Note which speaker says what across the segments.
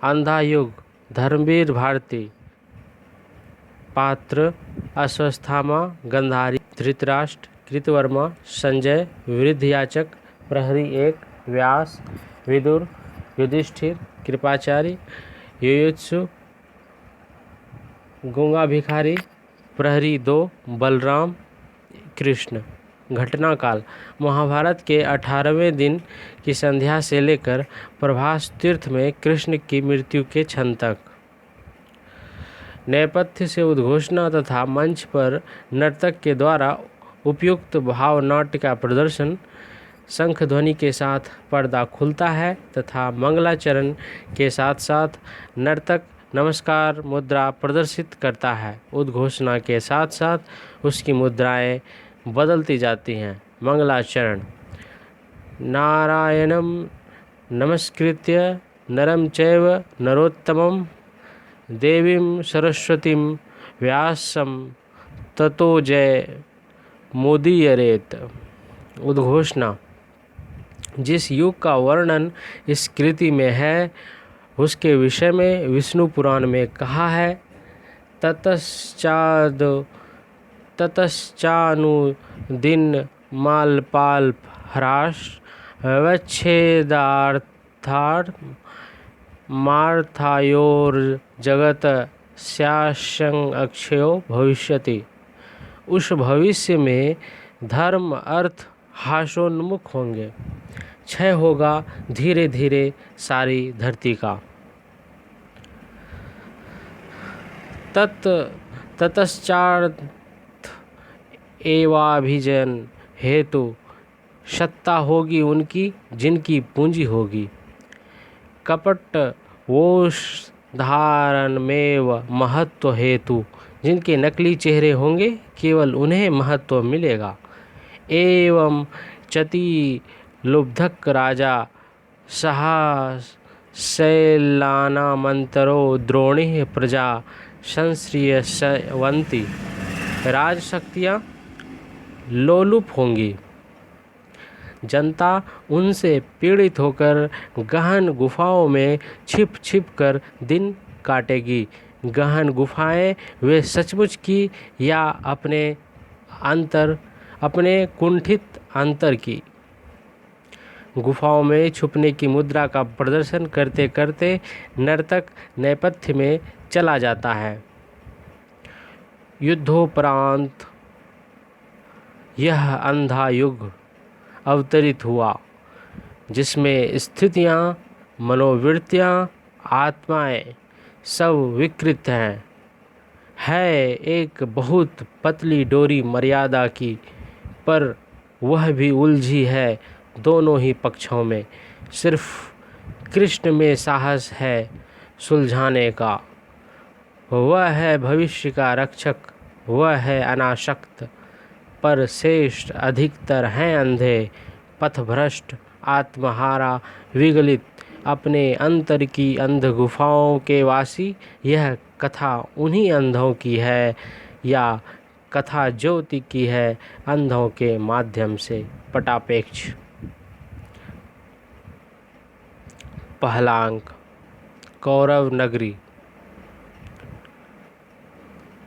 Speaker 1: अंधा युग, धर्मवीर भारती। पात्र अश्वस्थामा, गंधारी, धृतराष्ट्र, कृतवर्मा, संजय, वृद्धयाचक, प्रहरी 1, व्यास, विदुर, युधिष्ठिर, कृपाचार्य, युयुत्सु, गूंगा भिखारी, प्रहरी 2, बलराम, कृष्ण। घटनाकाल महाभारत के 18वें दिन की संध्या से लेकर प्रभास तीर्थ में कृष्ण की मृत्यु के क्षण तक। नेपथ्य से उद्घोषणा तथा मंच पर नर्तक के द्वारा उपयुक्त भाव नाट्य का प्रदर्शन। शंख ध्वनि के साथ पर्दा खुलता है तथा मंगलाचरण के साथ साथ नर्तक नमस्कार मुद्रा प्रदर्शित करता है। उद्घोषणा के साथ साथ उसकी मुद्राएं बदलती जाती हैं। मंगलाचरण। नारायणं नमस्कृत्य नरं चैव नरोत्तमं देवीं सरस्वतीं व्यासं ततो जय मुदीरयेत्। उद्घोषणा। जिस युग का वर्णन इस कृति में है उसके विषय में विष्णु पुराण में कहा है। ततश्चानुदिन मालपाल ह्रास व्यच्छेदार्थार्थ मार्थायोर्जगत स्यास्यं अक्षयो भविष्यति। उस भविष्य में धर्म अर्थ हासोन्मुख होंगे, क्षय होगा धीरे धीरे सारी धरती का। ततश्चार्थ एवाभिजन हेतु सत्ता होगी उनकी जिनकी पूंजी होगी। कपट वोष धारणमेव महत्व हेतु जिनके नकली चेहरे होंगे केवल उन्हें महत्व मिलेगा। एवं चति लुब्धक राजा सहस्रैलानामन्तरो द्रोणिः प्रजा संश्रियवन्ति। राजशक्तियाँ लोलुप होंगी, जनता उनसे पीड़ित होकर गहन गुफाओं में छिप छिप कर दिन काटेगी। गहन गुफाएं वे सचमुच की या अपने कुंठित अंतर की। गुफाओं में छुपने की मुद्रा का प्रदर्शन करते करते नर्तक नेपथ्य में चला जाता है। युद्धोपरांत यह अंधा युग अवतरित हुआ जिसमें स्थितियाँ, मनोवृत्तियाँ, आत्माएं सब विकृत हैं। है एक बहुत पतली डोरी मर्यादा की, पर वह भी उलझी है दोनों ही पक्षों में। सिर्फ कृष्ण में साहस है सुलझाने का। वह है भविष्य का रक्षक, वह है अनासक्त, पर श्रेष्ठ अधिकतर हैं अंधे, पथभ्रष्ट, आत्महारा, विगलित, अपने अंतर की अंध गुफाओं के वासी। यह कथा उन्हीं अंधों की है या कथा ज्योति की है अंधों के माध्यम से पटापेक्ष। पहला अंक कौरव नगरी।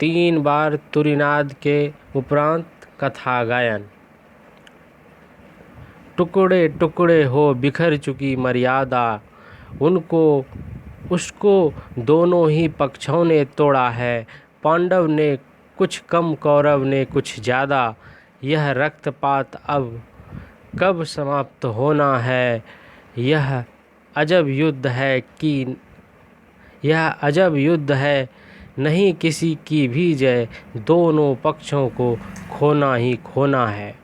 Speaker 1: 3 बार तुरीनाद के उपरांत कथा गायन। टुकड़े टुकड़े हो बिखर चुकी मर्यादा, उसको दोनों ही पक्षों ने तोड़ा है। पांडव ने कुछ कम, कौरव ने कुछ ज़्यादा। यह रक्तपात अब कब समाप्त होना है? यह अजब युद्ध है, नहीं किसी की भी जय, दोनों पक्षों को खोना ही खोना है।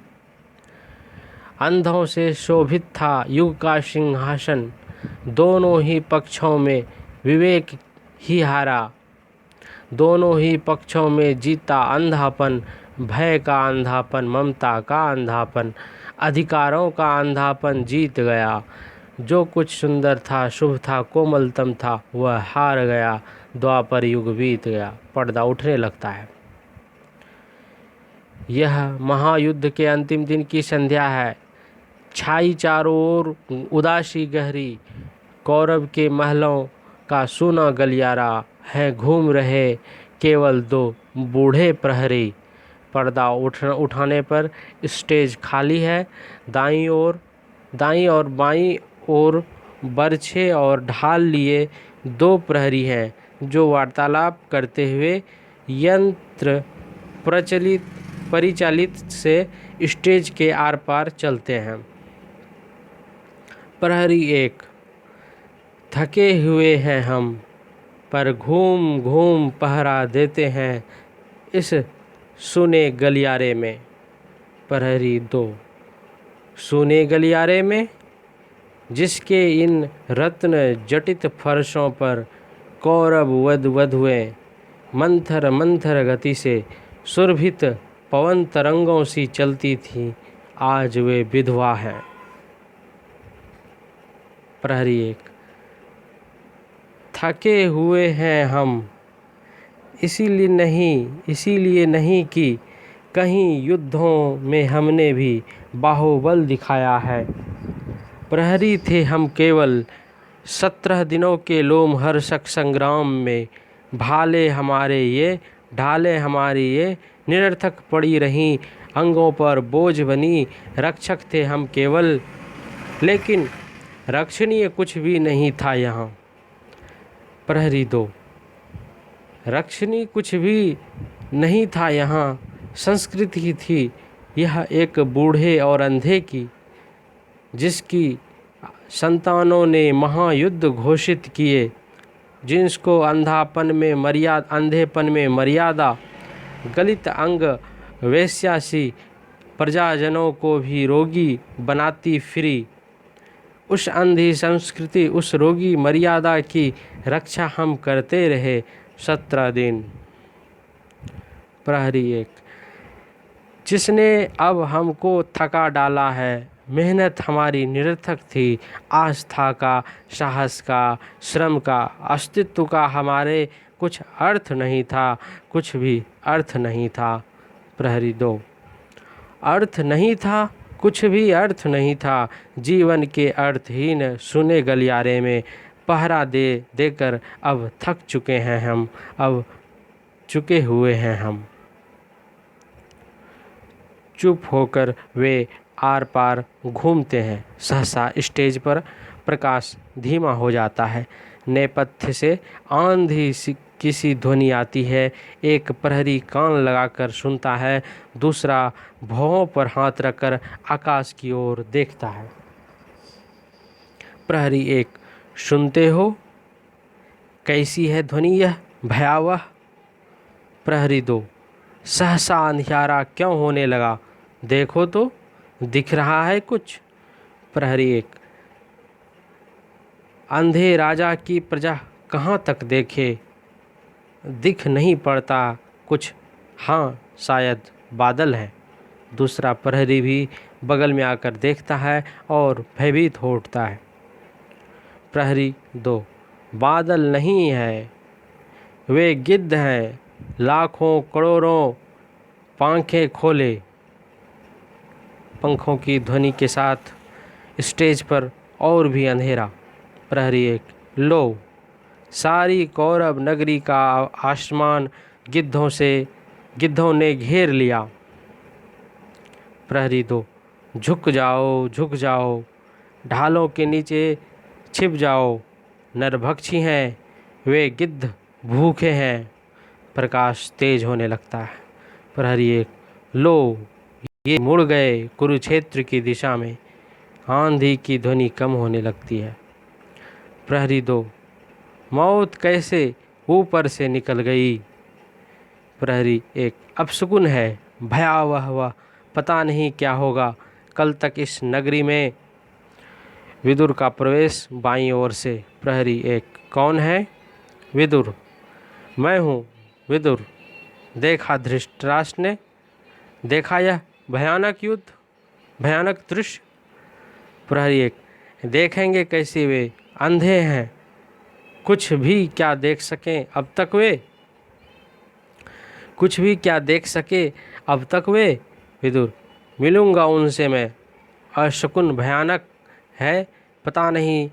Speaker 1: अंधों से शोभित था युग का सिंहासन, दोनों ही पक्षों में विवेक ही हारा। दोनों ही पक्षों में जीता अंधापन, भय का अंधापन, ममता का अंधापन, अधिकारों का अंधापन जीत गया। जो कुछ सुंदर था, शुभ था, कोमलतम था, वह हार गया। द्वापर युग बीत गया, पर्दा उठने लगता है। यह महायुद्ध के अंतिम दिन की संध्या है। छाई चारों ओर उदासी गहरी। कौरव के महलों का सूना गलियारा है, घूम रहे केवल दो बूढ़े प्रहरी। पर्दा उठाने पर स्टेज खाली है। दाईं और बाईं ओर बरछे और ढाल लिए दो प्रहरी हैं, जो वार्तालाप करते हुए यंत्र परिचालित से स्टेज के आर पार चलते हैं। प्रहरी एक, थके हुए हैं हम, पर घूम घूम पहरा देते हैं इस सूने गलियारे में। प्रहरी दो, सूने गलियारे में, जिसके इन रत्न जटित फर्शों पर कौरव वधुएं मंथर मंथर गति से सुरभित पवन तरंगों सी चलती थी, आज वे विधवा हैं। प्रहरी एक, थके हुए हैं हम, इसीलिए नहीं कि कहीं युद्धों में हमने भी बाहुबल दिखाया है। प्रहरी थे हम केवल 17 दिनों के लोमहर्षक संग्राम में, ढाले हमारी ये निरर्थक पड़ी रहीं अंगों पर बोझ बनी। रक्षक थे हम केवल, लेकिन रक्षणीय कुछ भी नहीं था यहाँ। प्रहरी दो, रक्षणीय कुछ भी नहीं था यहाँ, संस्कृति ही थी यह एक बूढ़े और अंधे की, जिसकी संतानों ने महायुद्ध घोषित किए, जिसको अंधेपन में मर्यादा, गलित अंग वेश्यासी प्रजाजनों को भी रोगी बनाती फिरी। उस अंधी संस्कृति, उस रोगी मर्यादा की रक्षा हम करते रहे 17 दिन। प्रहरी एक, जिसने अब हमको थका डाला है। मेहनत हमारी निरर्थक थी, आस्था का, साहस का, श्रम का, अस्तित्व का हमारे कुछ अर्थ नहीं था, कुछ भी अर्थ नहीं था। प्रहरी दो, अर्थ नहीं था, कुछ भी अर्थ नहीं था। जीवन के अर्थहीन सुने गलियारे में पहरा देकर अब थक चुके हैं हम, अब चुके हुए हैं हम। चुप होकर वे आर पार घूमते हैं। सहसा स्टेज पर प्रकाश धीमा हो जाता है। नेपथ्य से आंधी किसी ध्वनि आती है। एक प्रहरी कान लगाकर सुनता है, दूसरा भौहों पर हाथ रखकर आकाश की ओर देखता है। प्रहरी एक, सुनते हो? कैसी है ध्वनि यह भयावह? प्रहरी दो, सहसा अंधियारा क्यों होने लगा? देखो तो, दिख रहा है कुछ? प्रहरी एक, अंधे राजा की प्रजा कहाँ तक देखे, दिख नहीं पड़ता कुछ। हाँ, शायद बादल है। दूसरा प्रहरी भी बगल में आकर देखता है और भयभीत हो उठता है। प्रहरी दो, बादल नहीं है, वे गिद्ध हैं, लाखों करोड़ों पंखें खोले। पंखों की ध्वनि के साथ स्टेज पर और भी अंधेरा। प्रहरी एक, लो, सारी कौरव नगरी का आसमान गिद्धों ने घेर लिया। प्रहरी दो, झुक जाओ, ढालों के नीचे छिप जाओ। नरभक्षी हैं वे गिद्ध, भूखे हैं। प्रकाश तेज होने लगता है। प्रहरी एक, लो, ये मुड़ गए कुरुक्षेत्र की दिशा में। आंधी की ध्वनि कम होने लगती है। प्रहरी दो, मौत कैसे ऊपर से निकल गई? प्रहरी एक, अपशकुन है, भयावह, वह पता नहीं क्या होगा। कल तक इस नगरी में। विदुर का प्रवेश बाईं ओर से। प्रहरी एक, कौन है? विदुर, मैं हूँ विदुर। देखा धृतराष्ट्र ने? देखा यह भयानक युद्ध, भयानक दृश्य? प्रहरी एक, देखेंगे कैसे, वे अंधे हैं, कुछ भी क्या देख सकें अब तक वे? कुछ भी क्या देख सके अब तक वे? विदुर, मिलूंगा उनसे मैं। अशकुन भयानक है, पता नहीं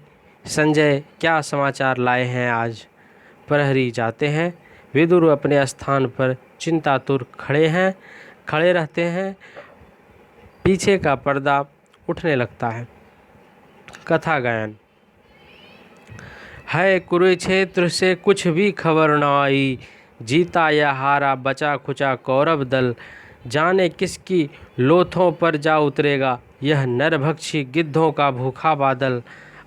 Speaker 1: संजय, क्या समाचार लाए हैं आज? प्रहरी जाते हैं। विदुर अपने स्थान पर चिंतातुर खड़े रहते हैं। पीछे का पर्दा उठने लगता है। कथा गायन। है कुरुक्षेत्र से कुछ भी खबर न आई, जीता या हारा बचा खुचा कौरव दल, जाने किसकी लोथों पर जा उतरेगा यह नरभक्षी गिद्धों का भूखा बादल।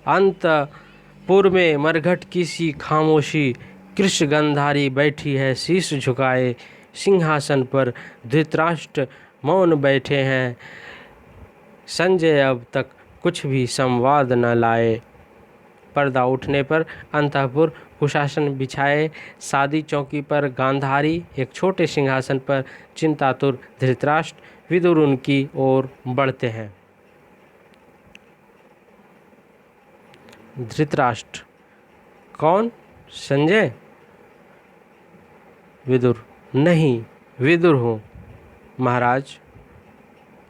Speaker 1: अंतपुर में मरघट की सी खामोशी, कृष्ण गंधारी बैठी है शीश झुकाए, सिंहासन पर धृतराष्ट्र मौन बैठे हैं। संजय अब तक कुछ भी संवाद न लाए। पर्दा उठने पर अंतःपुर कुशासन बिछाए, सादी चौकी पर गांधारी, एक छोटे सिंहासन पर चिंतातुर धृतराष्ट्र, विदुर उनकी ओर बढ़ते हैं। धृतराष्ट्र, कौन? संजय। विदुर, नहीं, विदुर हूँ महाराज।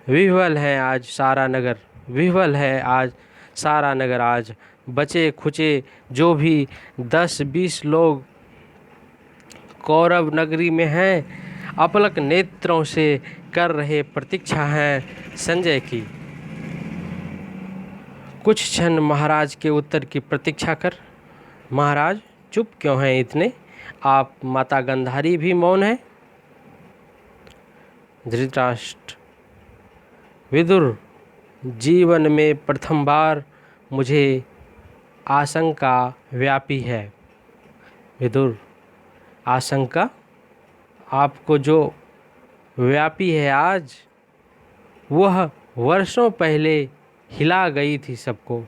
Speaker 1: विह्वल है आज सारा नगर, विह्वल है आज सारा नगर। आज बचे खुचे जो भी 10-20 लोग कौरव नगरी में हैं, अपलक नेत्रों से कर रहे प्रतीक्षा हैं संजय की। कुछ क्षण महाराज के उत्तर की प्रतीक्षा कर। महाराज चुप क्यों हैं इतने? आप माता गंधारी भी मौन है। धृतराष्ट्र, विदुर, जीवन में प्रथम बार मुझे आशंका व्यापी है। विदुर, आशंका? आपको जो व्यापी है आज, वह वर्षों पहले हिला गई थी सबको।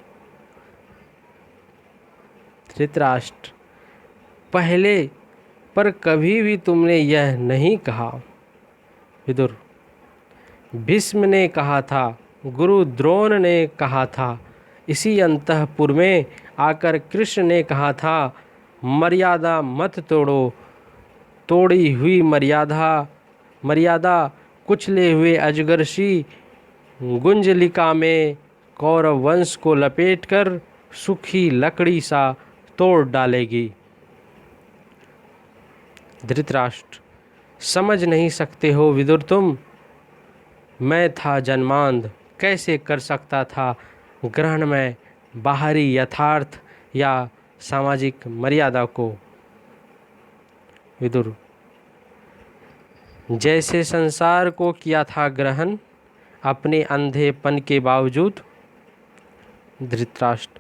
Speaker 1: धृतराष्ट्र, पहले पर कभी भी तुमने यह नहीं कहा। विदुर, भीष्म ने कहा था, गुरु द्रोण ने कहा था, इसी अंतःपुर में आकर कृष्ण ने कहा था, मर्यादा मत तोड़ो। तोड़ी हुई मर्यादा कुचले हुए अजगरसी गुंजलिका में कौरव वंश को लपेटकर सूखी लकड़ी सा तोड़ डालेगी। धृतराष्ट्र, समझ नहीं सकते हो विदुर तुम। मैं था जन्मांध, कैसे कर सकता था ग्रहण में बाहरी यथार्थ या सामाजिक मर्यादा को। विदुर, जैसे संसार को किया था ग्रहण अपने अंधेपन के बावजूद। धृतराष्ट्र,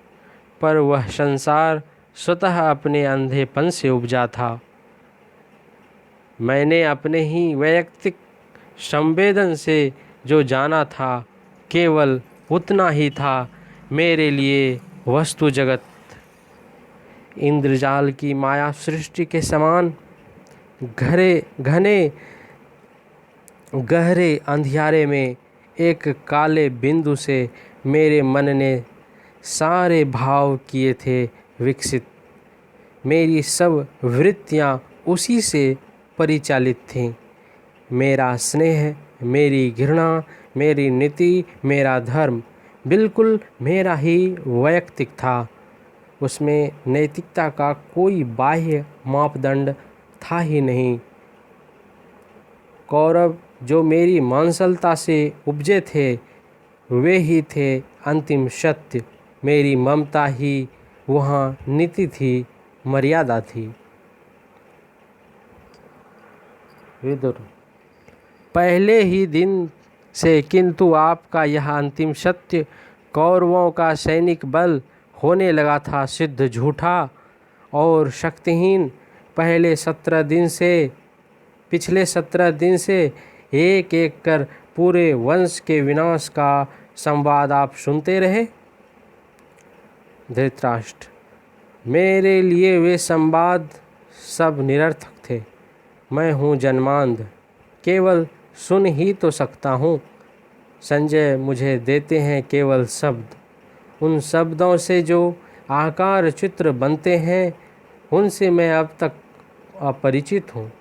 Speaker 1: पर वह संसार स्वतः अपने अंधेपन से उपजा था। मैंने अपने ही वैयक्तिक संवेदन से जो जाना था, केवल उतना ही था मेरे लिए वस्तु जगत। इंद्रजाल की माया सृष्टि के समान घने गहरे अंधियारे में एक काले बिंदु से मेरे मन ने सारे भाव किए थे विकसित। मेरी सब वृत्तियाँ उसी से परिचालित थीं। मेरा स्नेह, मेरी घृणा, मेरी नीति, मेरा धर्म बिल्कुल मेरा ही वैयक्तिक था। उसमें नैतिकता का कोई बाह्य मापदंड था ही नहीं। कौरव जो मेरी मांसलता से उपजे थे, वे ही थे अंतिम सत्य। मेरी ममता ही वहाँ नीति थी, मर्यादा थी। विदुर, पहले ही दिन से किंतु आपका यह अंतिम सत्य कौरवों का सैनिक बल होने लगा था सिद्ध झूठा और शक्तिहीन। पिछले 17 दिन से एक एक कर पूरे वंश के विनाश का संवाद आप सुनते रहे। धृतराष्ट्र, मेरे लिए वे संवाद सब निरर्थक थे। मैं हूँ जन्मांध, केवल सुन ही तो सकता हूँ। संजय मुझे देते हैं केवल शब्द। उन शब्दों से जो आकार चित्र बनते हैं, उनसे मैं अब तक अपरिचित हूँ।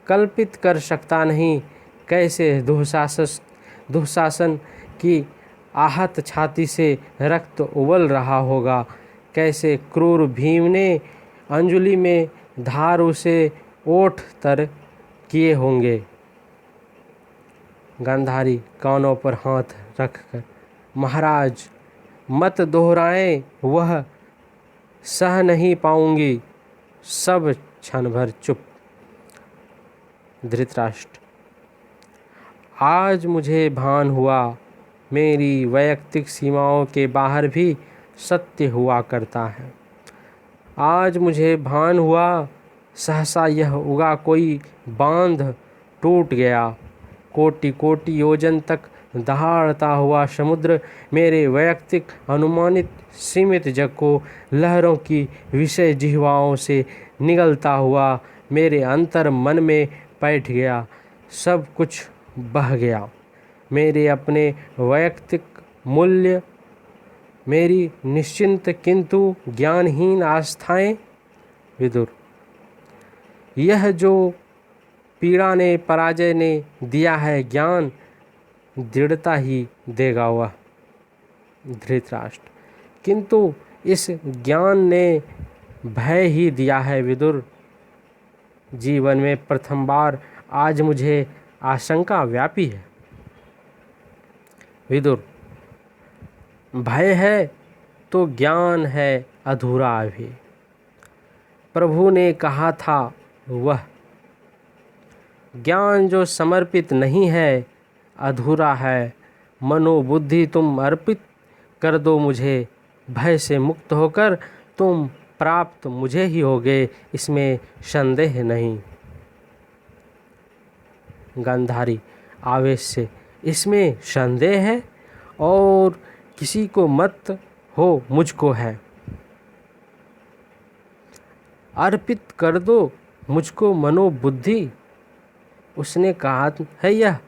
Speaker 1: कल्पित कर सकता नहीं कैसे दुःशासन की आहत छाती से रक्त उबल रहा होगा, कैसे क्रूर भीम ने अंजलि में धार उसे ओठ तर किए होंगे। गांधारी कानों पर हाथ रखकर, महाराज मत दोहराएं, वह सह नहीं पाऊंगी। सब क्षण भर चुप। धृतराष्ट्र, आज मुझे भान हुआ मेरी वैयक्तिक सीमाओं के बाहर भी सत्य हुआ करता है। आज मुझे भान हुआ सहसा यह उगा कोई बांध टूट गया। कोटि कोटि योजन तक दहाड़ता हुआ समुद्र मेरे वैयक्तिक अनुमानित सीमित जग को लहरों की विषय जिह्वाओं से निगलता हुआ मेरे अंतर मन में बैठ गया। सब कुछ बह गया। मेरे अपने वैयक्तिक मूल्य, मेरी निश्चिंत किंतु ज्ञानहीन आस्थाएं। विदुर, यह जो पीड़ा ने पराजय ने दिया है ज्ञान दृढ़ता ही देगा वह। धृतराष्ट्र, किंतु इस ज्ञान ने भय ही दिया है विदुर। जीवन में प्रथम बार आज मुझे आशंका व्यापी है। विदुर, भय है तो ज्ञान है अधूरा अभी। प्रभु ने कहा था वह ज्ञान जो समर्पित नहीं है अधूरा है। मनोबुद्धि तुम अर्पित कर दो मुझे, भय से मुक्त होकर तुम प्राप्त मुझे ही होगे, इसमें संदेह नहीं। गांधारी आवेश से, इसमें संदेह है? और किसी को मत हो, मुझको है। अर्पित कर दो मुझको मनोबुद्धि, उसने कहा है यह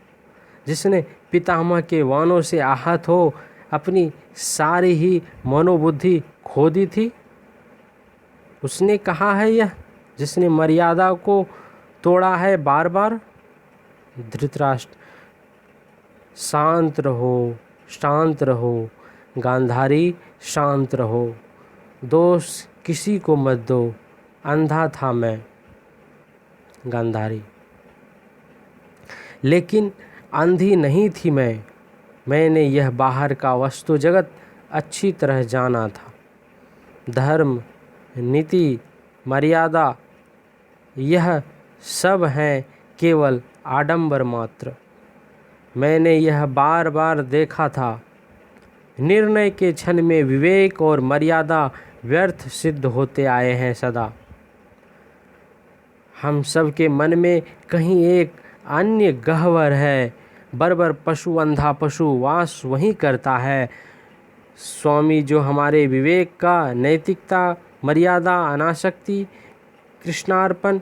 Speaker 1: जिसने पितामह के वाणों से आहत हो अपनी सारी ही मनोबुद्धि खो दी थी। उसने कहा है यह जिसने मर्यादा को तोड़ा है बार बार। धृतराष्ट्र, शांत रहो, शांत रहो। गांधारी, शांत रहो। दोष किसी को मत दो, अंधा था मैं। गांधारी, लेकिन अंधी नहीं थी मैं। मैंने यह बाहर का वस्तु जगत अच्छी तरह जाना था। धर्म, नीति, मर्यादा, यह सब हैं केवल आडंबर मात्र। मैंने यह बार बार देखा था। निर्णय के क्षण में विवेक और मर्यादा व्यर्थ सिद्ध होते आए हैं सदा। हम सब के मन में कहीं एक अन्य गह्वर है। बर्बर पशु, अंधा पशु वास वहीं करता है। स्वामी जो हमारे विवेक का, नैतिकता, मर्यादा, अनासक्ति, कृष्णार्पण,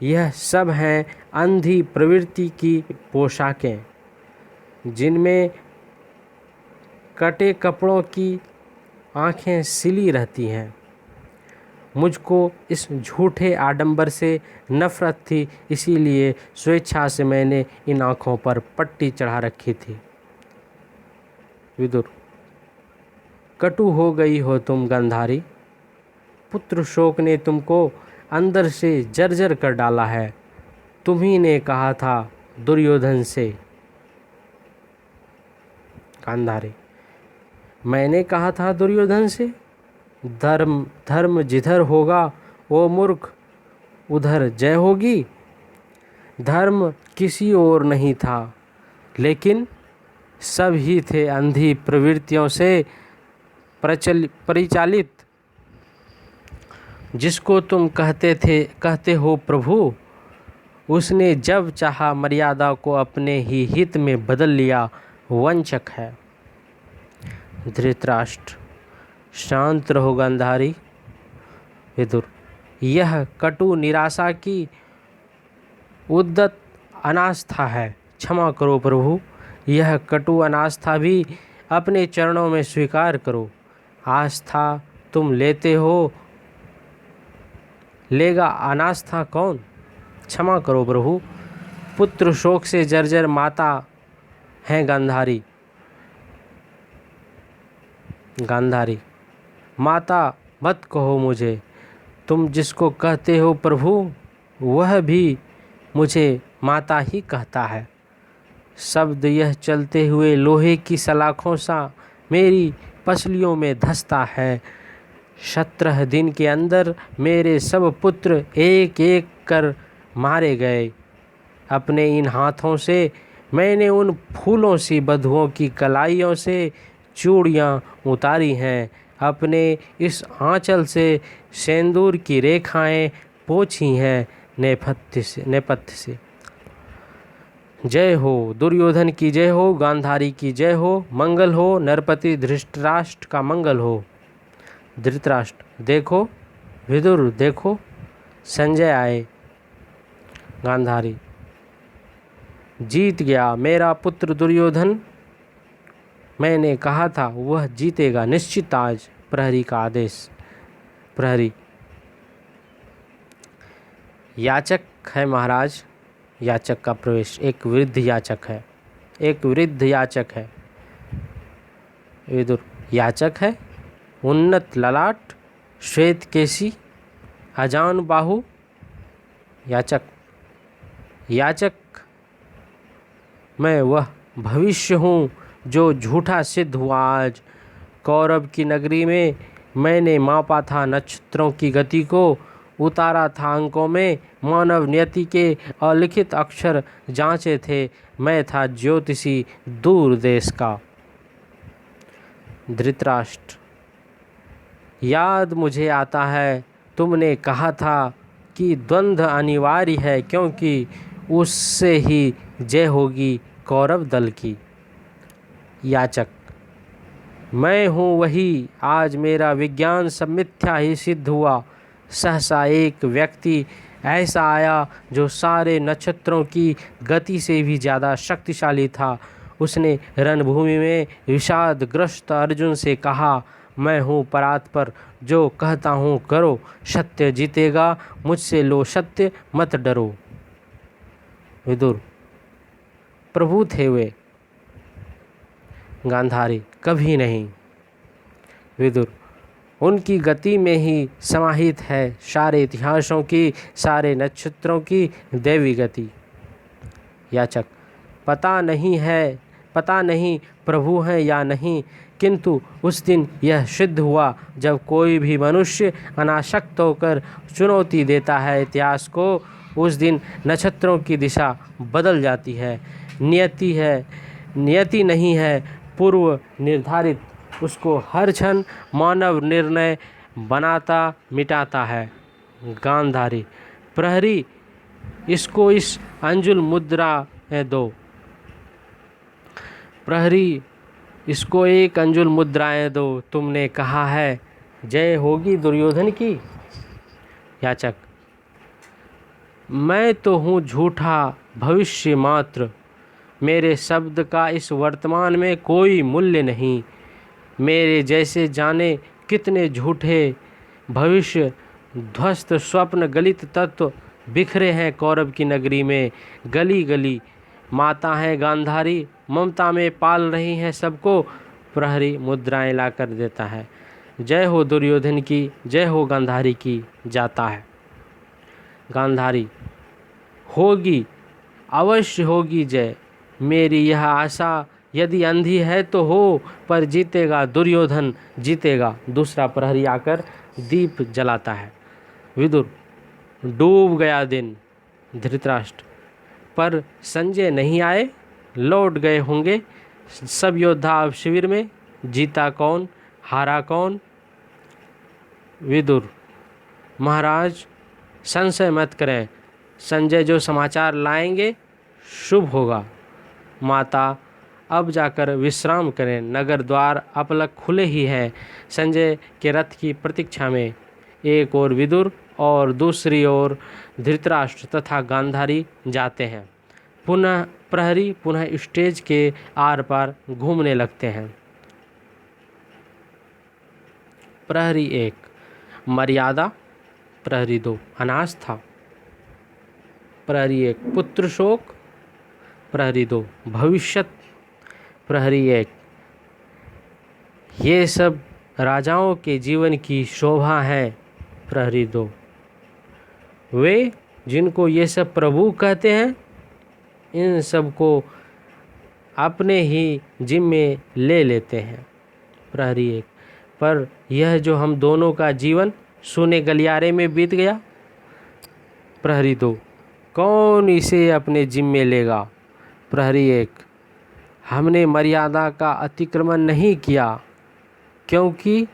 Speaker 1: यह सब हैं अंधी प्रवृत्ति की पोशाकें, जिनमें कटे कपड़ों की आंखें सिली रहती हैं। मुझको इस झूठे आडंबर से नफरत थी, इसीलिए स्वेच्छा से मैंने इन आँखों पर पट्टी चढ़ा रखी थी। विदुर, कटु हो गई हो तुम गांधारी। पुत्र शोक ने तुमको अंदर से जर्जर कर डाला है। तुम्ही ने कहा था दुर्योधन से। गांधारी, मैंने कहा था दुर्योधन से? धर्म जिधर होगा वो मूर्ख उधर जय होगी। धर्म किसी और नहीं था, लेकिन सब ही थे अंधी प्रवृत्तियों से परिचालित। जिसको तुम कहते हो प्रभु, उसने जब चाहा मर्यादा को अपने ही हित में बदल लिया। वंचक है। धृतराष्ट्र, शांत रहो गांधारी। विदुर, यह कटु निराशा की उद्दत अनास्था है। क्षमा करो प्रभु, यह कटु अनास्था भी अपने चरणों में स्वीकार करो। आस्था तुम लेते हो, लेगा अनास्था कौन? क्षमा करो प्रभु। पुत्र शोक से जर्जर माता हैं गांधारी। गांधारी, माता मत कहो मुझे, तुम जिसको कहते हो प्रभु वह भी मुझे माता ही कहता है। शब्द यह चलते हुए लोहे की सलाखों सा मेरी पसलियों में धंसता है। 17 दिन के अंदर मेरे सब पुत्र एक एक कर मारे गए। अपने इन हाथों से मैंने उन फूलों सी बधुओं की कलाइयों से चूड़ियाँ उतारी हैं। अपने इस आंचल से सिंदूर की रेखाएं पोंछी हैं नेपथ्य से। जय हो दुर्योधन की जय हो, गांधारी की जय हो, मंगल हो नरपति धृतराष्ट्र का मंगल हो। धृतराष्ट्र देखो, विदुर देखो, संजय आए। गांधारी जीत गया मेरा पुत्र दुर्योधन, मैंने कहा था वह जीतेगा निश्चित आज। प्रहरी का आदेश। प्रहरी याचक है महाराज। याचक का प्रवेश। एक वृद्ध याचक है, एक वृद्ध याचक है। विदुर याचक है, उन्नत ललाट, श्वेत केसी, अजान बाहु। याचक याचक मैं वह भविष्य हूँ जो झूठा सिद्ध हुआ आज। कौरव की नगरी में मैंने मापा था नक्षत्रों की गति को, उतारा था अंकों में मानव नियति के अलिखित अक्षर जांचे थे। मैं था ज्योतिषी दूर देश का। धृतराष्ट्र याद मुझे आता है, तुमने कहा था कि द्वंद्व अनिवार्य है क्योंकि उससे ही जय होगी कौरव दल की। याचक मैं हूँ वही, आज मेरा विज्ञान सब मिथ्या ही सिद्ध हुआ। सहसा एक व्यक्ति ऐसा आया जो सारे नक्षत्रों की गति से भी ज़्यादा शक्तिशाली था। उसने रणभूमि में विषादग्रस्त अर्जुन से कहा, मैं हूँ परात्पर, जो कहता हूँ करो, सत्य जीतेगा, मुझसे लो सत्य मत डरो। विदुर प्रभु थे वे। गांधारी कभी नहीं। विदुर उनकी गति में ही समाहित है सारे इतिहासों की, सारे नक्षत्रों की दैवी गति। याचक पता नहीं प्रभु हैं या नहीं, किंतु उस दिन यह सिद्ध हुआ जब कोई भी मनुष्य अनासक्त होकर चुनौती देता है इतिहास को, उस दिन नक्षत्रों की दिशा बदल जाती है। नियति नहीं है पूर्व निर्धारित, उसको हर क्षण मानव निर्णय बनाता मिटाता है। गांधारी प्रहरी इसको इस अंजुल मुद्रा दो। प्रहरी इसको एक अंजुल मुद्राएं दो। तुमने कहा है जय होगी दुर्योधन की। याचक मैं तो हूँ झूठा भविष्य मात्र, मेरे शब्द का इस वर्तमान में कोई मूल्य नहीं। मेरे जैसे जाने कितने झूठे भविष्य ध्वस्त स्वप्न गलित तत्व बिखरे हैं कौरव की नगरी में। गली गली माता हैं गांधारी, ममता में पाल रही हैं सबको। प्रहरी मुद्राएं ला कर देता है। जय हो दुर्योधन की, जय हो गांधारी की। जाता है। गांधारी होगी, अवश्य होगी जय। मेरी यह आशा यदि अंधी है तो हो, पर जीतेगा दुर्योधन, जीतेगा। दूसरा प्रहरी आकर दीप जलाता है। विदुर डूब गया दिन। धृतराष्ट्र पर संजय नहीं आए, लौट गए होंगे सब योद्धा अब शिविर में। जीता कौन, हारा कौन। विदुर महाराज संशय मत करें, संजय जो समाचार लाएंगे शुभ होगा। माता अब जाकर विश्राम करें, नगर द्वार अपलक खुले ही हैं। संजय के रथ की प्रतीक्षा में एक ओर विदुर और दूसरी ओर धृतराष्ट्र तथा गांधारी जाते हैं। पुनः प्रहरी पुनः स्टेज के आर पार घूमने लगते हैं। प्रहरी 1 मर्यादा, प्रहरी 2 अनास्था, प्रहरी 1 पुत्र शोक, प्रहरी 2 भविष्यत, प्रहरी 1 ये सब राजाओं के जीवन की शोभा है। प्रहरी 2, वे जिनको ये सब प्रभु कहते हैं, इन सब को अपने ही जिम्मे ले लेते हैं। प्रहरी 1, पर यह जो हम दोनों का जीवन सूने गलियारे में बीत गया। प्रहरी 2, कौन इसे अपने जिम्मे लेगा। प्रहरी 1, हमने मर्यादा का अतिक्रमण नहीं किया, क्योंकि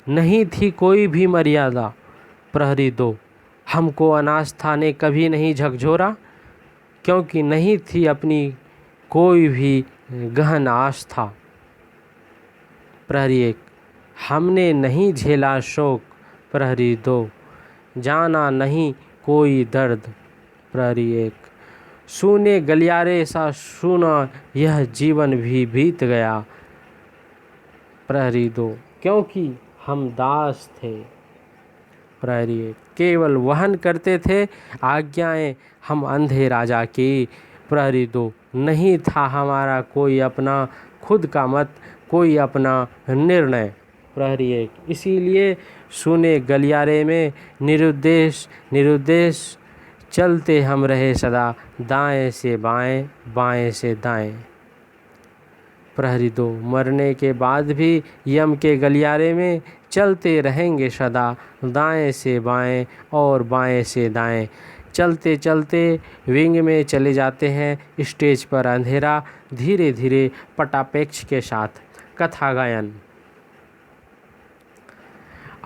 Speaker 1: नहीं थी कोई भी मर्यादा। प्रहरी 2, हमको अनास्था ने कभी नहीं झकझोरा, क्योंकि नहीं थी अपनी कोई भी गहन आस्था। प्रहरी 1, हमने नहीं झेला शोक। प्रहरी 2, जाना नहीं कोई दर्द। प्रहरी 1, सूने गलियारे सा सूना यह जीवन भी बीत गया। प्रहरी 2, क्योंकि हम दास थे। प्रहरी 1, केवल वहन करते थे आज्ञाएं हम अंधे राजा की। प्रहरी 2, नहीं था हमारा कोई अपना खुद का मत, कोई अपना निर्णय। प्रहरी 1, इसीलिए सूने गलियारे में निरुद्देश चलते हम रहे सदा, दाएं से बाएं, बाएं से दाएं। प्रहरी 2, मरने के बाद भी यम के गलियारे में चलते रहेंगे सदा, दाएं से बाएं और बाएं से दाएं। चलते चलते विंग में चले जाते हैं, स्टेज पर अंधेरा धीरे धीरे पटापेक्ष के साथ। कथा गायन।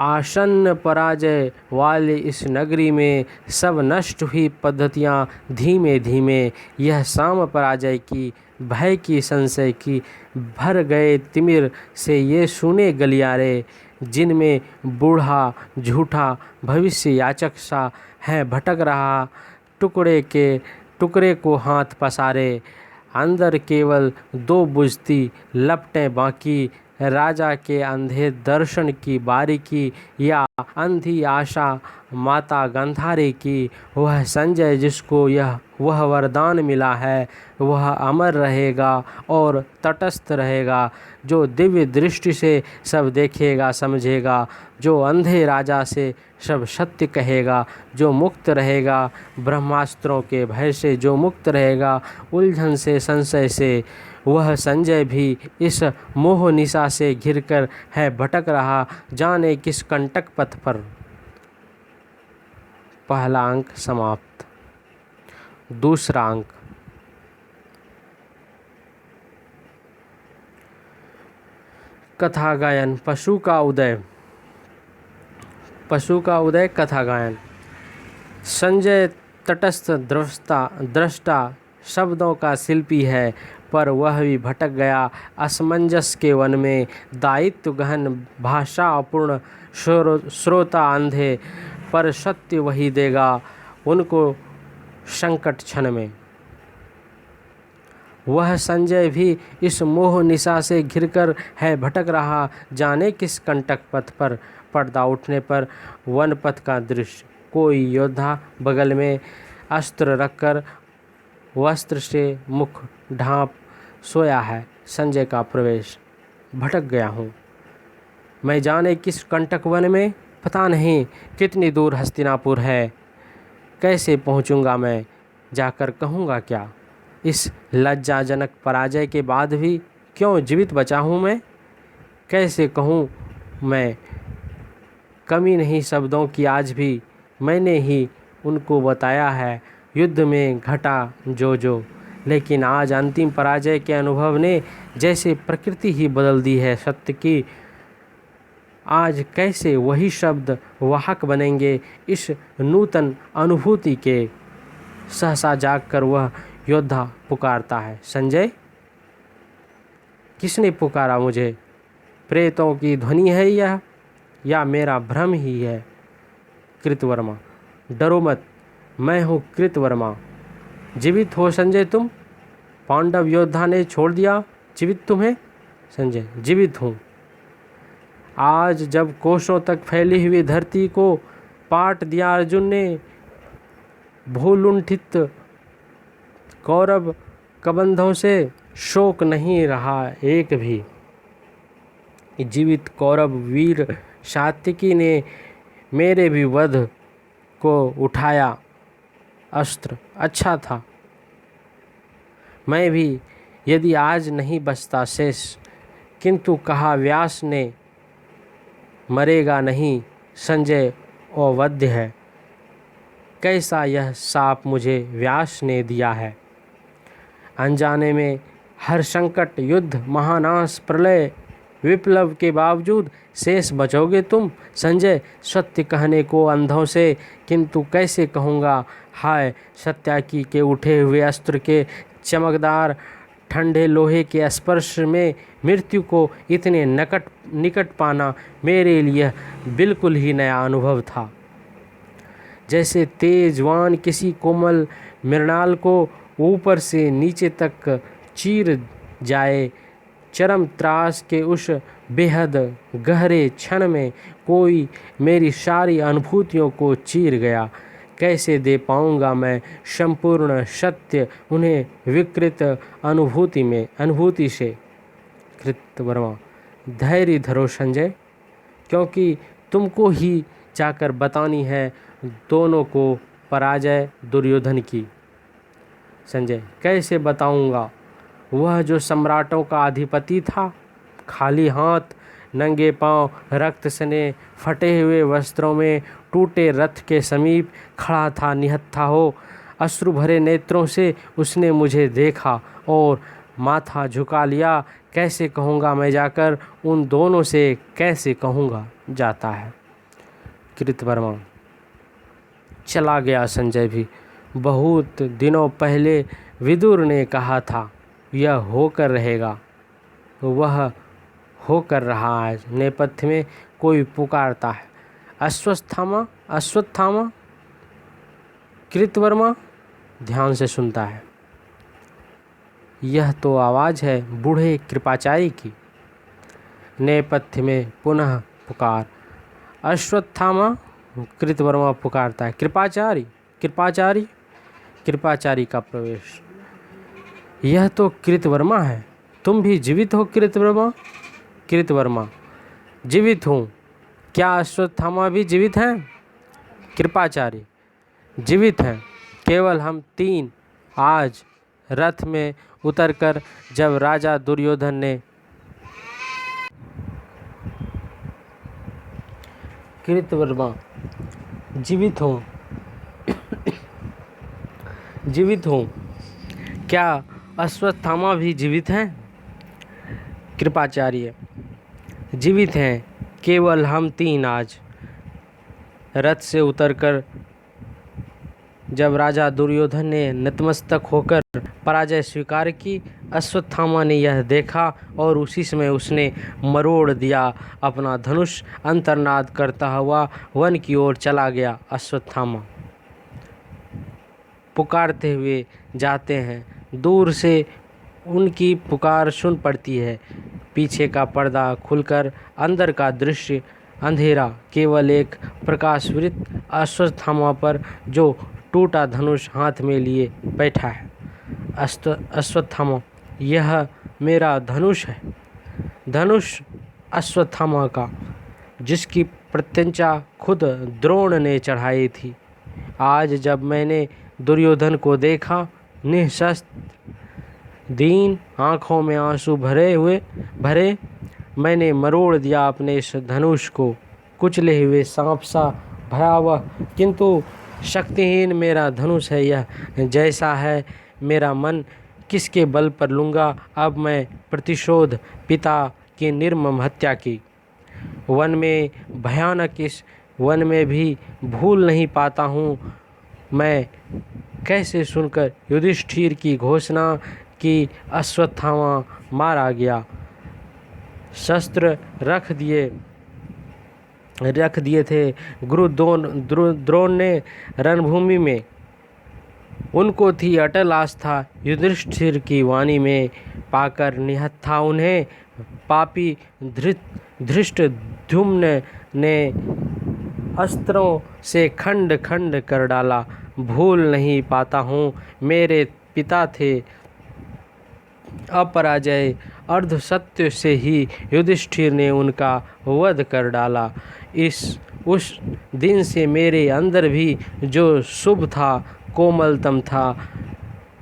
Speaker 1: आसन्न पराजय वाले इस नगरी में सब नष्ट हुई पद्धतियाँ धीमे धीमे यह साम पराजय की, भय की, संशय की भर गए तिमिर से ये सूने गलियारे, जिनमें बूढ़ा झूठा भविष्य याचक सा है भटक रहा, टुकड़े को हाथ पसारे, अंदर केवल 2 बुझती लपटें बाकी, राजा के अंधे दर्शन की बारीकी या अंधी आशा माता गंधारी की। वह संजय जिसको वह वरदान मिला है, वह अमर रहेगा और तटस्थ रहेगा, जो दिव्य दृष्टि से सब देखेगा समझेगा, जो अंधे राजा से सब सत्य कहेगा, जो मुक्त रहेगा ब्रह्मास्त्रों के भय से, जो मुक्त रहेगा उलझन से, संशय से। वह संजय भी इस मोह निशा से घिरकर है भटक रहा, जाने किस कंटक पथ पर। पहला अंक समाप्त। दूसरा अंक। कथा गायन। पशु का उदय। पशु का उदय। कथा गायन। संजय तटस्थ दृष्टा शब्दों का शिल्पी है, पर वह भी भटक गया असमंजस के वन में। दायित्व गहन, भाषा अपूर्ण, श्रोता अंधे, पर सत्य वही देगा उनको संकट क्षण में। वह संजय भी इस मोह निशा से घिरकर है भटक रहा, जाने किस कंटक पथ पर। पर्दा उठने पर वन पथ का दृश्य। कोई योद्धा बगल में अस्त्र रखकर वस्त्र से मुख ढांप सोया है। संजय का प्रवेश। भटक गया हूँ मैं, जाने किस कंटक वन में। पता नहीं कितनी दूर हस्तिनापुर है, कैसे पहुँचूँगा मैं, जाकर कहूँगा क्या। इस लज्जाजनक पराजय के बाद भी क्यों जीवित बचा हूँ मैं, कैसे कहूँ मैं। कमी नहीं शब्दों की आज भी, मैंने ही उनको बताया है युद्ध में घटा जो। लेकिन आज अंतिम पराजय के अनुभव ने जैसे प्रकृति ही बदल दी है सत्य की। आज कैसे वही शब्द वाहक बनेंगे इस नूतन अनुभूति के। सहसा जागकर वह योद्धा पुकारता है, संजय। किसने पुकारा मुझे? प्रेतों की ध्वनि है यह, या मेरा भ्रम ही है? कृतवर्मा, डरो मत, मैं हूँ कृतवर्मा। जीवित हो संजय तुम? पांडव योद्धा ने छोड़ दिया जीवित तुम्हें? संजय, जीवित हूँ। आज जब कोसों तक फैली हुई धरती को पाट दिया अर्जुन ने, भूलुंठित कौरव कबंधों से शोक नहीं रहा एक भी। जीवित कौरव वीर सात्यकी ने मेरे भी वध को उठाया अस्त्र अच्छा था। मैं भी यदि आज नहीं बचता शेष, किंतु कहा व्यास ने मरेगा नहीं, संजय अवध्य है। कैसा यह शाप मुझे व्यास ने दिया है। अनजाने में हर संकट युद्ध महानाश प्रलय विप्लव के बावजूद शेष बचोगे तुम संजय। सत्य कहने को अंधों से किंतु कैसे कहूँगा, हाय सत्याकी के उठे हुए अस्त्र के चमकदार ठंडे लोहे के स्पर्श में मृत्यु को इतने निकट पाना मेरे लिए बिल्कुल ही नया अनुभव था। जैसे तेजवान किसी कोमल मृणाल को ऊपर से नीचे तक चीर जाए, चरम त्रास के उस बेहद गहरे क्षण में कोई मेरी सारी अनुभूतियों को चीर गया। कैसे दे पाऊंगा मैं संपूर्ण सत्य उन्हें विकृत अनुभूति से। कृतवर्मा, धैर्य धरो संजय, क्योंकि तुमको ही जाकर बतानी है दोनों को पराजय दुर्योधन की। संजय, कैसे बताऊंगा, वह जो सम्राटों का अधिपति था, खाली हाथ नंगे पांव रक्त सने फटे हुए वस्त्रों में टूटे रथ के समीप खड़ा था, निहत्था हो अश्रु भरे नेत्रों से उसने मुझे देखा और माथा झुका लिया। कैसे कहूँगा मैं जाकर उन दोनों से, कैसे कहूँगा जाता है। कृतवर्मा, चला गया संजय भी। बहुत दिनों पहले विदुर ने कहा था यह होकर रहेगा, वह होकर रहा। आज नेपथ्य में कोई पुकारता है, अश्वत्थामा अश्वत्थामा। कृतवर्मा ध्यान से सुनता है। यह तो आवाज़ है बूढ़े कृपाचारी की। नेपथ्य में पुनः पुकार, अश्वत्थामा। कृतवर्मा पुकारता है, कृपाचारी कृपाचारी। कृपाचारी का प्रवेश। यह तो कृतवर्मा है, तुम भी जीवित हो कृतवर्मा। कृतवर्मा, जीवित हूँ। क्या अश्वत्थामा भी जीवित हैं। कृपाचारी, जीवित हैं। केवल हम तीन आज रथ में उतरकर जब राजा दुर्योधन ने। कृतवर्मा, जीवित हूँ जीवित हूँ। क्या अश्वत्थामा भी जीवित हैं। कृपाचार्य, जीवित हैं। केवल हम तीन आज रथ से उतरकर जब राजा दुर्योधन ने नतमस्तक होकर पराजय स्वीकार की, अश्वत्थामा ने यह देखा और उसी समय उसने मरोड़ दिया अपना धनुष, अंतर्नाद करता हुआ वन की ओर चला गया। अश्वत्थामा पुकारते हुए जाते हैं। दूर से उनकी पुकार सुन पड़ती है। पीछे का पर्दा खुलकर अंदर का दृश्य अंधेरा, केवल एक प्रकाशवृत अश्वत्थामा पर जो टूटा धनुष हाथ में लिए बैठा है। अश्वत्थामा, यह मेरा धनुष है। धनुष अश्वत्थामा का, जिसकी प्रत्यंचा खुद द्रोण ने चढ़ाई थी। आज जब मैंने दुर्योधन को देखा, निःशस्त्र दीन, आँखों में आंसू भरे, मैंने मरोड़ दिया अपने इस धनुष को। कुचले हुए सांप सा भयावह किंतु शक्तिहीन मेरा धनुष है यह। जैसा है मेरा मन, किसके बल पर लूँगा अब मैं प्रतिशोध पिता की निर्मम हत्या की। वन में भयानक इस वन में भी भूल नहीं पाता हूँ मैं कैसे सुनकर युधिष्ठिर की घोषणा कि अश्वत्थामा मारा गया। शस्त्र रख दिए थे गुरु द्रोण ने रणभूमि में। उनको थी अटल आस्था युधिष्ठिर की वाणी में। पाकर निहत्था उन्हें पापी धृष्टद्युम्न ने अस्त्रों से खंड खंड कर डाला। भूल नहीं पाता हूँ मेरे पिता थे अपराजय अर्ध सत्य से ही युधिष्ठिर ने उनका वध कर डाला। उस दिन से मेरे अंदर भी जो शुभ था, कोमलतम था,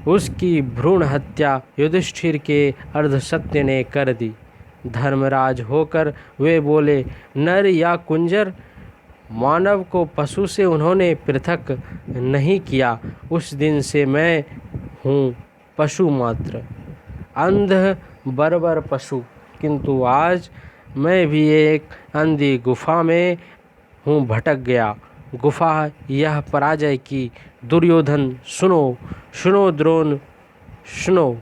Speaker 1: उसकी भ्रूण हत्या युधिष्ठिर के अर्धसत्य ने कर दी। धर्मराज होकर वे बोले, नर या कुंजर, मानव को पशु से उन्होंने पृथक नहीं किया। उस दिन से मैं हूँ पशु मात्र, अंध बर्बर पशु, किंतु आज मैं भी एक अंधी गुफा में हूँ भटक गया। गुफा यह पराजय की। दुर्योधन सुनो, सुनो द्रोण सुनो,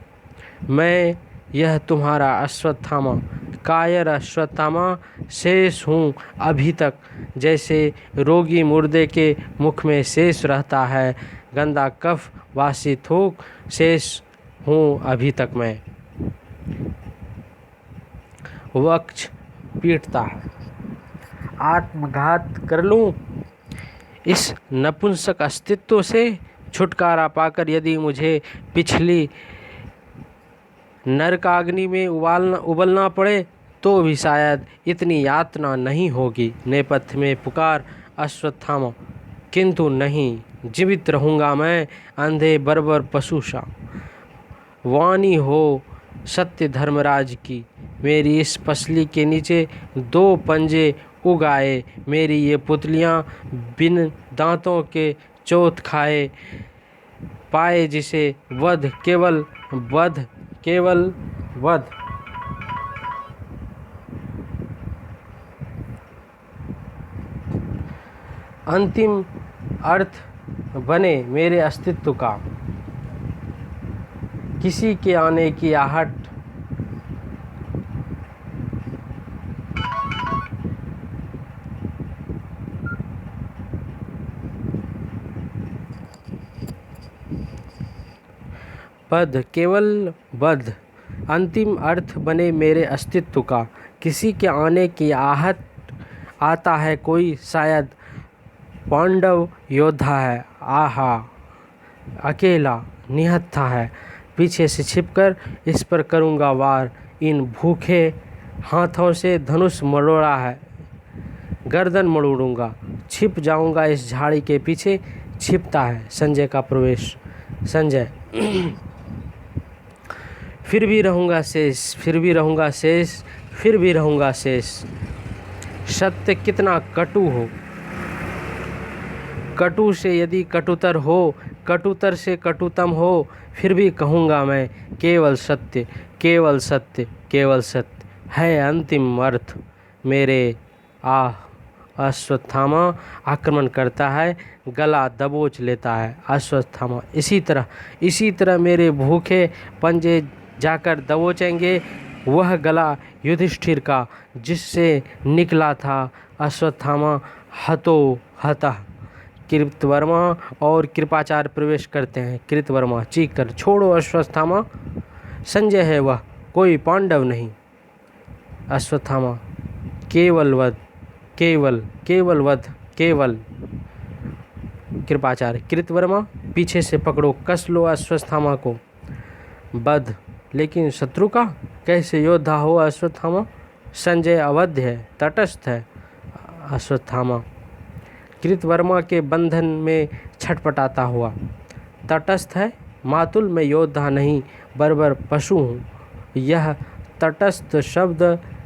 Speaker 1: मैं यह तुम्हारा अश्वत्थामा, कायर अश्वत्थामा शेष हूँ अभी तक, जैसे रोगी मुर्दे के मुख में शेष रहता है, गंदा कफ वासी थूक शेष हूँ अभी तक मैं। वक्ष पीटता है, आत्मघात कर लूँ, इस नपुंसक अस्तित्व से छुटकारा पाकर यदि मुझे पिछली नरकाग्नि में उबलना पड़े तो भी शायद इतनी यातना नहीं होगी। नेपथ्य में पुकार अश्वत्थामा, किंतु नहीं, जीवित रहूँगा मैं अंधे बर्बर पशु सा। वाणी हो सत्य धर्मराज की, मेरी इस पसली के नीचे 2 पंजे उग आए, मेरी ये पुतलियाँ बिन दांतों के चौथ खाए पाए, जिसे वध केवल वध अंतिम अर्थ बने मेरे अस्तित्व का। किसी के आने की आहट बध, केवल बध अंतिम अर्थ बने मेरे अस्तित्व का। किसी के आने की आहट आता है कोई, शायद पांडव योद्धा है, आहा अकेला निहत्था है, पीछे से छिपकर इस पर करूँगा वार। इन भूखे हाथों से धनुष मरोड़ा है, गर्दन मरोड़ूंगा, छिप जाऊंगा इस झाड़ी के पीछे। छिपता है संजय का प्रवेश। संजय फिर भी रहूँगा शेष, फिर भी रहूँगा शेष, फिर भी रहूँगा शेष। सत्य कितना कटु हो, कटु से यदि कटुतर हो, कटुतर से कटुतम हो, फिर भी कहूँगा मैं केवल सत्य, केवल सत्य, केवल सत्य है अंतिम अर्थ मेरे। अश्वत्थामा आक्रमण करता है, गला दबोच लेता है। अश्वत्थामा इसी तरह मेरे भूखे पंजे जाकर दबोचेंगे वह गला युधिष्ठिर का, जिससे निकला था अश्वत्थामा हतो हतः। कृतवर्मा और कृपाचार्य प्रवेश करते हैं। कृतवर्मा चीख कर, छोड़ो अश्वत्थामा, संजय है वह, कोई पांडव नहीं। अश्वत्थामा केवल वध, केवल केवल वध, केवल। कृपाचार्य कृतवर्मा पीछे से पकड़ो, कस लो अश्वत्थामा को। वध, लेकिन शत्रु का कैसे योद्धा हो अश्वत्थामा? संजय अवध्य है, तटस्थ है। अश्वत्थामा कृतवर्मा के बंधन में छटपटाता हुआ, तटस्थ है मातुल, मैं योद्धा नहीं बर्बर पशु हूँ। यह तटस्थ शब्द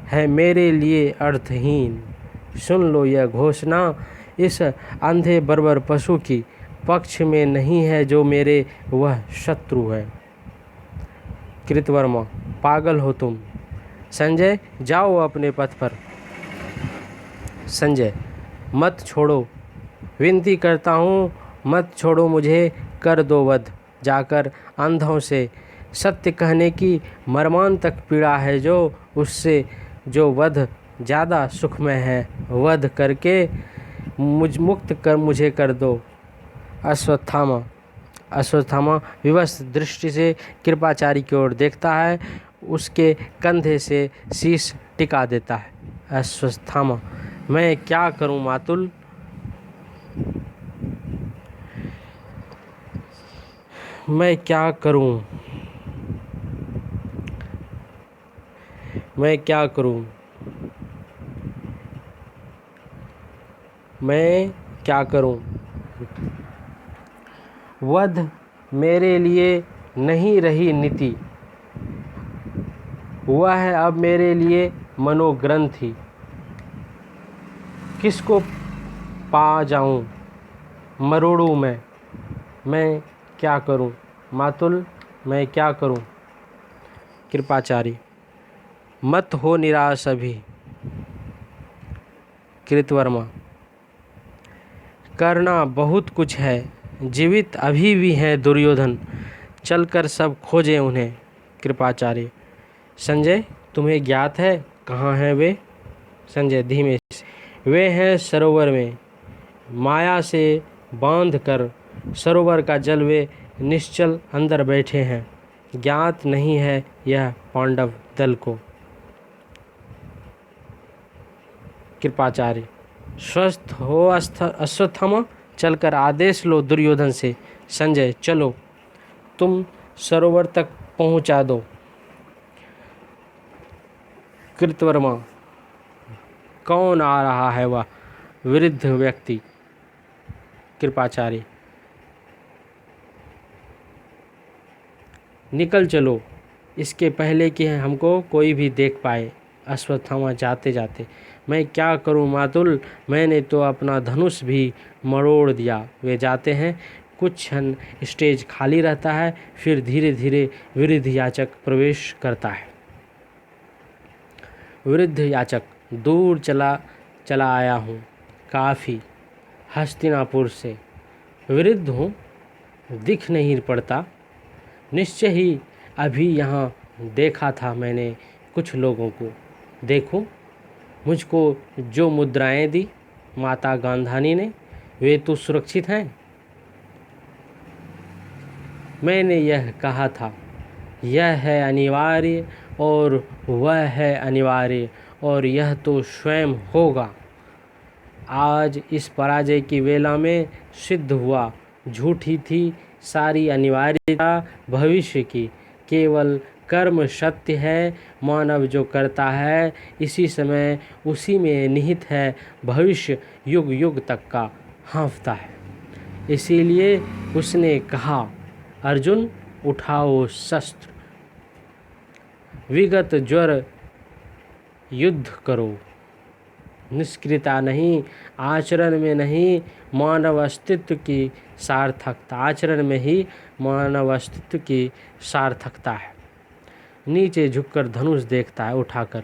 Speaker 1: है मेरे लिए अर्थहीन। सुन लो यह घोषणा इस अंधे बर्बर पशु की पक्ष में नहीं है जो मेरे वह शत्रु है। कृतवर्मा, पागल हो तुम। संजय, जाओ अपने पथ पर। संजय, मत छोड़ो, विनती करता हूँ, मत छोड़ो मुझे, कर दो वध। जाकर अंधों से सत्य कहने की मर्मांतक पीड़ा है जो, उससे जो वध ज़्यादा सुखमय है, वध करके मुझे मुझे कर दो। अश्वत्थामा विवश दृष्टि से कृपाचारी की ओर देखता है, उसके कंधे से शीश टिका देता है। अश्वत्थामा, मैं क्या करूं मातुल? मैं क्या करूं? मैं क्या करूं? मैं क्या करूं? वध मेरे लिए नहीं रही नीति, हुआ है अब मेरे लिए मनोग्रंथि। किसको पा जाऊं मरोड़ूं मैं क्या करूं? मातुल मैं क्या करूं? कृपाचार्य मत हो निराश अभी। कृतवर्मा करना बहुत कुछ है, जीवित अभी भी है दुर्योधन, चलकर सब खोजें उन्हें। कृपाचार्य संजय तुम्हें ज्ञात है कहाँ हैं वे? संजय धीमे से वे हैं सरोवर में, माया से बांध कर सरोवर का जल वे निश्चल अंदर बैठे हैं, ज्ञात नहीं है यह पांडव दल को। कृपाचार्य स्वस्थ हो अश्वत्थामा, चलकर आदेश लो दुर्योधन से। संजय चलो तुम सरोवर तक पहुंचा दो। कृतवर्मा कौन आ रहा है वह वृद्ध व्यक्ति? कृपाचार्य निकल चलो इसके पहले कि हमको कोई भी देख पाए। अश्वत्थामा जाते जाते मैं क्या करूं मातुल, मैंने तो अपना धनुष भी मरोड़ दिया। वे जाते हैं, कुछ क्षण स्टेज खाली रहता है, फिर धीरे धीरे वृद्ध याचक प्रवेश करता है। वृद्ध याचक दूर चला आया हूँ, काफ़ी हस्तिनापुर से। वृद्ध हूँ, दिख नहीं पड़ता। निश्चय ही अभी यहाँ देखा था मैंने कुछ लोगों को। देखूं मुझको जो मुद्राएं दी माता गांधानी ने, वे तो सुरक्षित हैं। मैंने यह कहा था, यह है अनिवार्य और वह है अनिवार्य, और यह तो स्वयं होगा। आज इस पराजय की वेला में सिद्ध हुआ, झूठी थी सारी अनिवार्यता भविष्य की, केवल कर्म सत्य है। मानव जो करता है इसी समय उसी में निहित है, भविष्य युग युग तक का हाँफता है। इसीलिए उसने कहा, अर्जुन उठाओ शस्त्र, विगत ज्वर युद्ध करो। निष्क्रियता नहीं, आचरण में नहीं, मानव अस्तित्व की सार्थकता, आचरण में ही मानव अस्तित्व की सार्थकता है। नीचे झुककर धनुष देखता है उठाकर,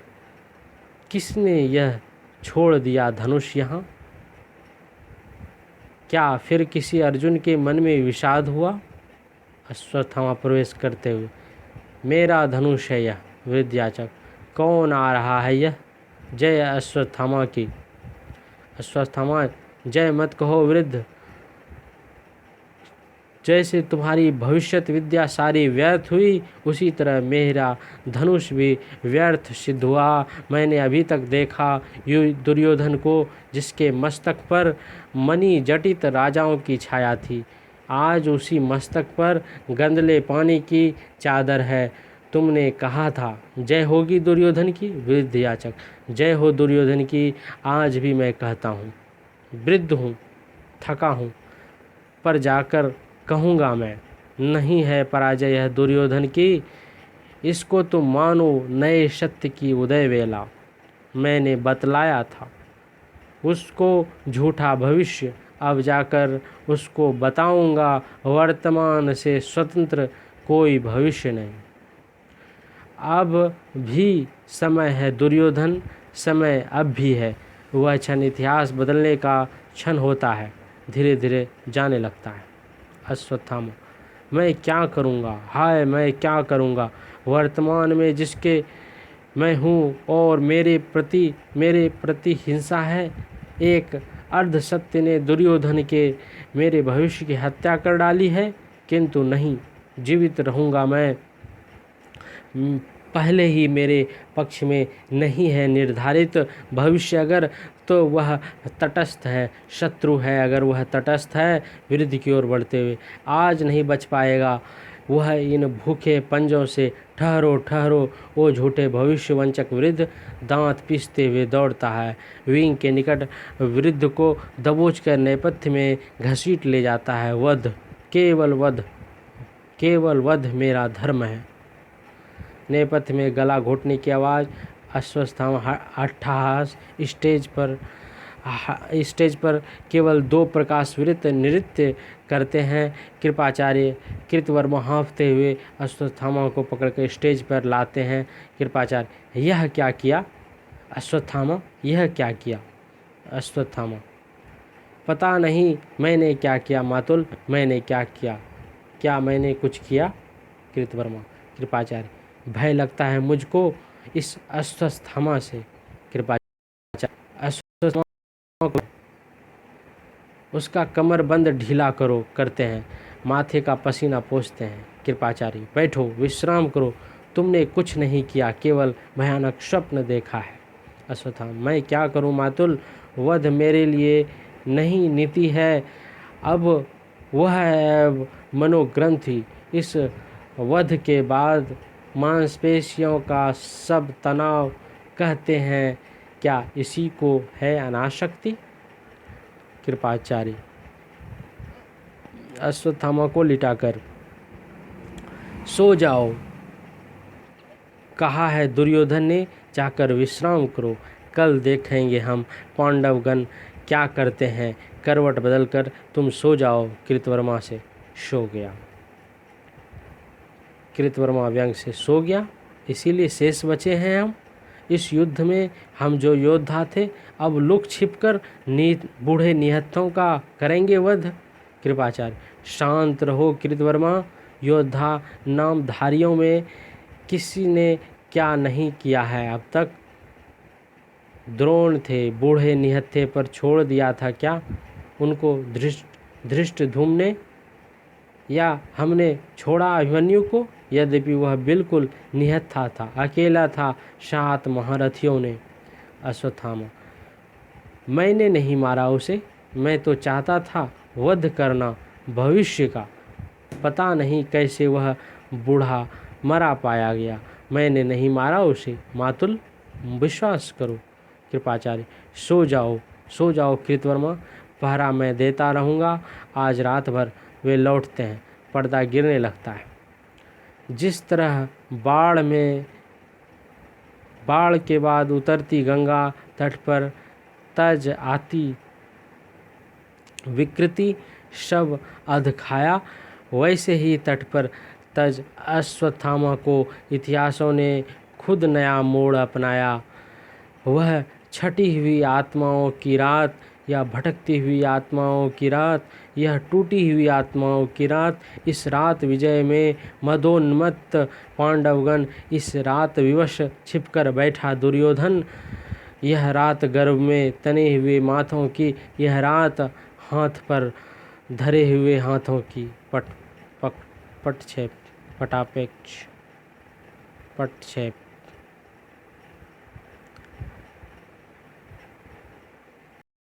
Speaker 1: किसने यह छोड़ दिया धनुष यहाँ? क्या फिर किसी अर्जुन के मन में विषाद हुआ? अश्वत्थामा प्रवेश करते हुए, मेरा धनुष है यह। वृद्ध याचक कौन आ रहा है यह? जय अश्वत्थामा की। अश्वत्थामा जय मत कहो वृद्ध, जैसे तुम्हारी भविष्यत विद्या सारी व्यर्थ हुई, उसी तरह मेरा धनुष भी व्यर्थ सिद्ध हुआ। मैंने अभी तक देखा दुर्योधन को, जिसके मस्तक पर मणि जटित राजाओं की छाया थी, आज उसी मस्तक पर गंदले पानी की चादर है। तुमने कहा था जय होगी दुर्योधन की। वृद्ध याचक जय हो दुर्योधन की, आज भी मैं कहता हूँ। वृद्ध हूँ, थका हूँ, पर जाकर कहूँगा मैं, नहीं है पराजय यह दुर्योधन की। इसको तुम मानो नए सत्य की उदय वेला। मैंने बतलाया था उसको झूठा भविष्य, अब जाकर उसको बताऊँगा वर्तमान से स्वतंत्र कोई भविष्य नहीं। अब भी समय है दुर्योधन, समय अब भी है। वह क्षण इतिहास बदलने का क्षण होता है, धीरे धीरे जाने लगता है। अश्वत्थामा मैं क्या करूँगा, हाय मैं क्या करूँगा। वर्तमान में जिसके मैं हूँ और मेरे प्रति हिंसा है। एक अर्ध सत्य ने दुर्योधन के मेरे भविष्य की हत्या कर डाली है, किंतु नहीं, जीवित रहूँगा मैं। पहले ही मेरे पक्ष में नहीं है निर्धारित भविष्य अगर, तो वह तटस्थ है, शत्रु है अगर वह तटस्थ है। विरुद्ध की ओर बढ़ते हुए, आज नहीं बच पाएगा वह इन भूखे पंजों से ठहरो ठहरो ओ झूठे भविष्यवंचक वृद्ध दांत पीसते हुए दौड़ता है। विंग के निकट वृद्ध को दबोचकर नेपथ्य में घसीट ले जाता है। वध, केवल वध मेरा धर्म है। नेपथ्य में गला घोटने की आवाज़, अश्वत्थामा अट्टहास। स्टेज पर केवल 2 प्रकाशवृत्त नृत्य करते हैं। कृपाचार्य कृतवर्मा हाँफते हुए अश्वत्थामा को पकड़कर स्टेज पर लाते हैं। कृपाचार्य, यह क्या किया? अश्वत्थामा, यह क्या किया? अश्वत्थामा, पता नहीं मैंने क्या किया मातुल, मैंने क्या किया? क्या मैंने कुछ किया? कृतवर्मा, कृपाचार्य, भय लगता है मुझको इस अश्वत्थामा से। कृपाचार्य, अश्वत्थामा को उसका कमरबंद ढीला करो। करते हैं। माथे का पसीना पोंछते हैं। कृपाचार्य, बैठो, विश्राम करो। तुमने कुछ नहीं किया, केवल भयानक स्वप्न देखा है। अश्वत्थामा, मैं क्या करूं मातुल? वध मेरे लिए नहीं नीति है, अब वह है मनोग्रंथि। इस वध के बाद मांसपेशियों का सब तनाव कहते हैं, क्या इसी को है अनासक्ति? कृपाचार्य अश्वत्थामा को लिटाकर, सो जाओ, कहा है दुर्योधन ने, जाकर विश्राम करो। कल देखेंगे हम पांडवगण क्या करते हैं। करवट बदलकर तुम सो जाओ। कृतवर्मा से सो गया। कृतवर्मा व्यंग से सो गया। इसीलिए शेष बचे हैं हम। इस युद्ध में हम जो योद्धा थे, अब लुक छिपकर बूढ़े निहत्थों का करेंगे वध। कृपाचार्य, शांत रहो कृतवर्मा। योद्धा नामधारियों में किसी ने क्या नहीं किया है अब तक? द्रोण थे, बूढ़े निहत्थे पर छोड़ दिया था क्या उनको धृष्टद्युम्न ने? या हमने छोड़ा अभिमन्यु को? यद्यपि वह बिल्कुल निहत्था था, अकेला था 7 महारथियों ने। अश्वत्थामा, मैंने नहीं मारा उसे, मैं तो चाहता था वध करना भविष्य का। पता नहीं कैसे वह बूढ़ा मरा पाया गया। मैंने नहीं मारा उसे मातुल, विश्वास करो। कृपाचार्य, सो जाओ कृतवर्मा, पहरा मैं देता रहूँगा। आज रात भर वे लौटते हैं। पर्दा गिरने लगता है। जिस तरह बाढ़ के बाद उतरती गंगा तट पर तज आती विकृति शव अध खाया, वैसे ही तट पर तज अश्वत्थामा को इतिहासों ने खुद नया मोड़ अपनाया। वह छटी हुई आत्माओं की रात, या भटकती हुई आत्माओं की रात, यह टूटी हुई आत्माओं की रात, इस रात विजय में मदोन्मत्त पांडवगण, इस रात विवश छिपकर बैठा दुर्योधन, यह रात गर्भ में तने हुए माथों की, यह रात हाथ पर धरे हुए हाथों की। पटक्षेप